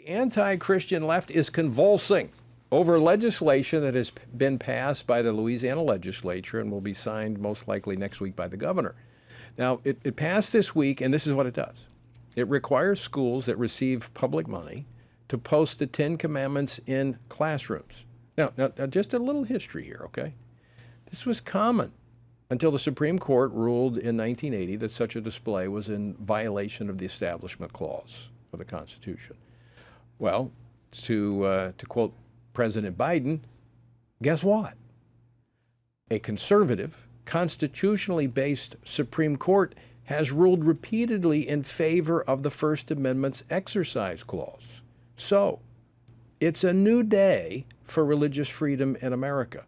anti-Christian left is convulsing over legislation that has been passed by the Louisiana legislature and will be signed most likely next week by the governor. Now, it passed this week, and this is what it does. It requires schools that receive public money to post the Ten Commandments in classrooms. Now, just a little history here, okay? This was common until the Supreme Court ruled in 1980 that such a display was in violation of the Establishment Clause of the Constitution. Well, to quote President Biden, guess what? A conservative, constitutionally based Supreme Court has ruled repeatedly in favor of the First Amendment's exercise clause. So, it's a new day for religious freedom in America.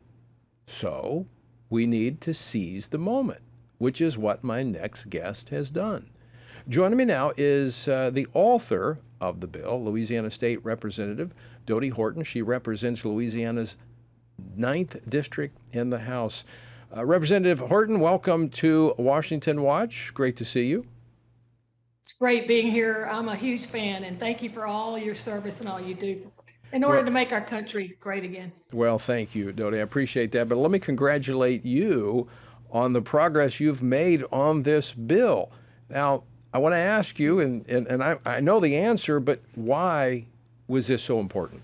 So, we need to seize the moment, which is what my next guest has done. Joining me now is the author of the bill, Louisiana State Representative Dodie Horton. She represents Louisiana's 9th District in the House. Representative Horton, welcome to Washington Watch. Great to see you. It's great being here. I'm a huge fan, and thank you for all your service and all you do in order to make our country great again. Well, thank you, Dodie. I appreciate that. But let me congratulate you on the progress you've made on this bill. Now, I want to ask you, and I know the answer, but why was this so important?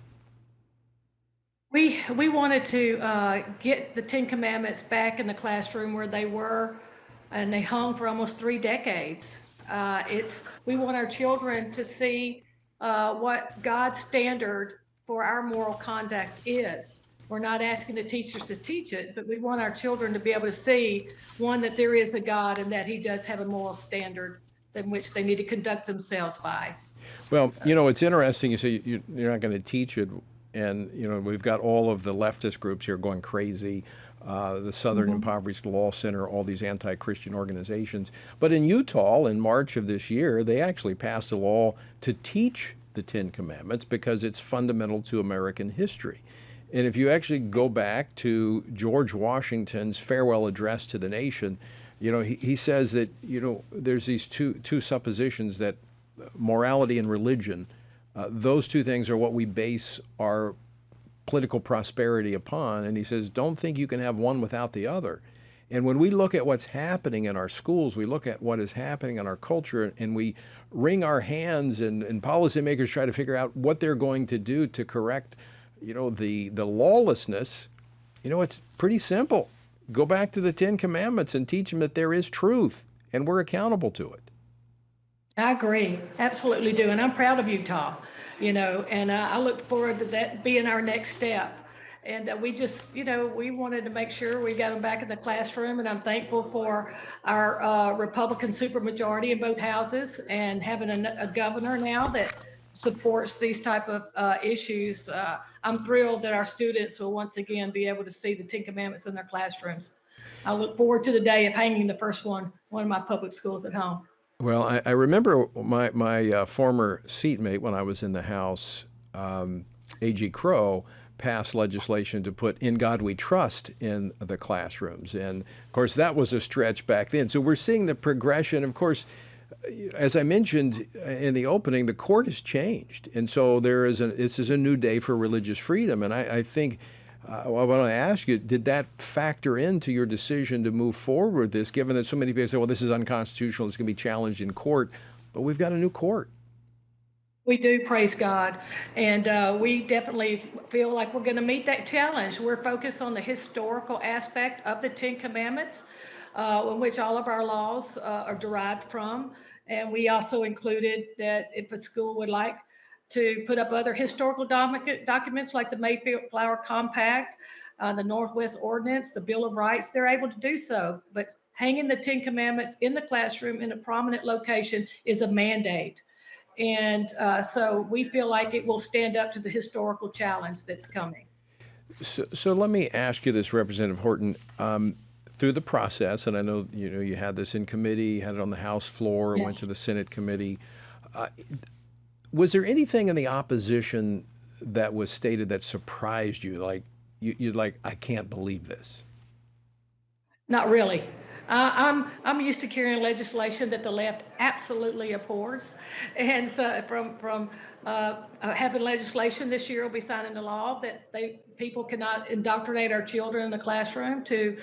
We wanted to get the Ten Commandments back in the classroom where they were, and they hung for almost 3 decades. We want our children to see what God's standard for our moral conduct is. We're not asking the teachers to teach it, but we want our children to be able to see, one, that there is a God and that he does have a moral standard in which they need to conduct themselves by. Well, you know, it's interesting. You say you're not going to teach it. And, you know, we've got all of the leftist groups here going crazy, the Southern Impoverished Law Center, all these anti-Christian organizations. But in Utah, in March of this year, they actually passed a law to teach the Ten Commandments because it's fundamental to American history. And if you actually go back to George Washington's farewell address to the nation, you know, he says that, you know, there's these two suppositions that morality and religion, those two things are what we base our political prosperity upon. And he says, don't think you can have one without the other. And when we look at what's happening in our schools, we look at what is happening in our culture, and we wring our hands, and policymakers try to figure out what they're going to do to correct, you know, the lawlessness. You know, it's pretty simple. Go back to the Ten Commandments and teach them that there is truth, and we're accountable to it. I agree, absolutely do. And I'm proud of Utah, you know, and I look forward to that being our next step. And we just, you know, we wanted to make sure we got them back in the classroom. And I'm thankful for our Republican supermajority in both houses and having a governor now that supports these type of issues. I'm thrilled that our students will once again be able to see the Ten Commandments in their classrooms. I look forward to the day of hanging the first one of my public schools at home. Well, I remember my former seatmate when I was in the House, A.G. Crow, passed legislation to put "In God We Trust" in the classrooms. And, of course, that was a stretch back then. So we're seeing the progression. Of course, as I mentioned in the opening, the court has changed. And so this is a new day for religious freedom. And I think I want to ask you, did that factor into your decision to move forward with this, given that so many people say, well, this is unconstitutional, it's going to be challenged in court, but we've got a new court? We do, praise God. And we definitely feel like we're going to meet that challenge. We're focused on the historical aspect of the Ten Commandments, in which all of our laws are derived from. And we also included that if a school would like to put up other historical documents like the Mayflower Compact, the Northwest Ordinance, the Bill of Rights, they're able to do so. But hanging the Ten Commandments in the classroom in a prominent location is a mandate. And so we feel like it will stand up to the historical challenge that's coming. So let me ask you this, Representative Horton. Through the process, and I know you had this in committee, had it on the House floor, Yes. went to the Senate committee. Was there anything in the opposition that was stated that surprised you? Like you're like, I can't believe this. Not really. I'm used to carrying legislation that the left absolutely abhors, and so from having legislation this year, will be signing a law that people cannot indoctrinate our children in the classroom to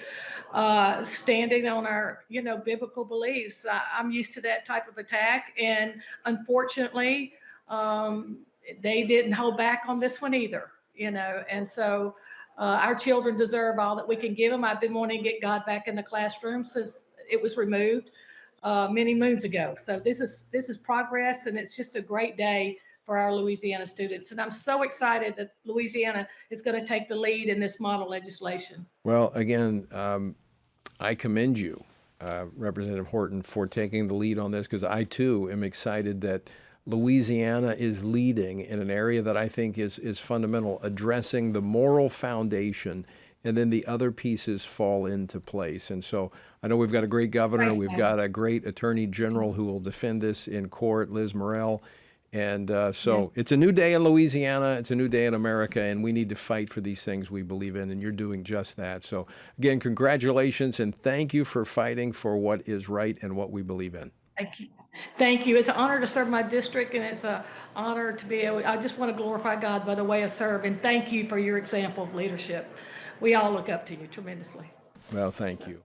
standing on our biblical beliefs. I'm used to that type of attack, and unfortunately, they didn't hold back on this one either. And so. Our children deserve all that we can give them. I've been wanting to get God back in the classroom since it was removed many moons ago. So this is progress, and it's just a great day for our Louisiana students. And I'm so excited that Louisiana is going to take the lead in this model legislation. Well, again, I commend you, Representative Horton, for taking the lead on this, because I too am excited that Louisiana is leading in an area that I think is fundamental, addressing the moral foundation, and then the other pieces fall into place. And so I know we've got a great governor, Praise we've God. got a great attorney general who will defend this in court, Liz Morrell. And so it's a new day in Louisiana, it's a new day in America, and we need to fight for these things we believe in, and you're doing just that. So again, congratulations, and thank you for fighting for what is right and what we believe in. Thank you. Thank you. It's an honor to serve my district, and it's an honor to be able, I just want to glorify God by the way I serve, and thank you for your example of leadership. We all look up to you tremendously. Well, thank you.